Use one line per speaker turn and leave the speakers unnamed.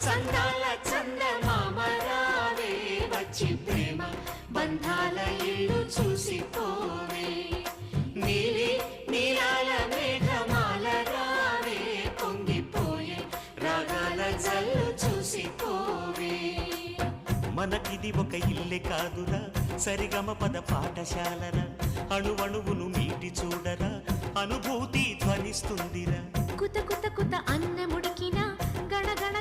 చందాల చందమామ రావే వచ్చి ప్రేమ బంధాల ఇల్లు చూసిపోవే నీలి నీలాల మేఘమాల రావే పొంగిపోయే రాగాల జల్లు చూసిపోవే
మనకిది ఒక ఇల్లే కాదురా సరిగమ పద పాఠశాలరా అణువణువును మీటి చూడరా అనుభూతి ధ్వనిస్తుందిరా
కుత కుత కుత అన్నముడికిన గణ గణ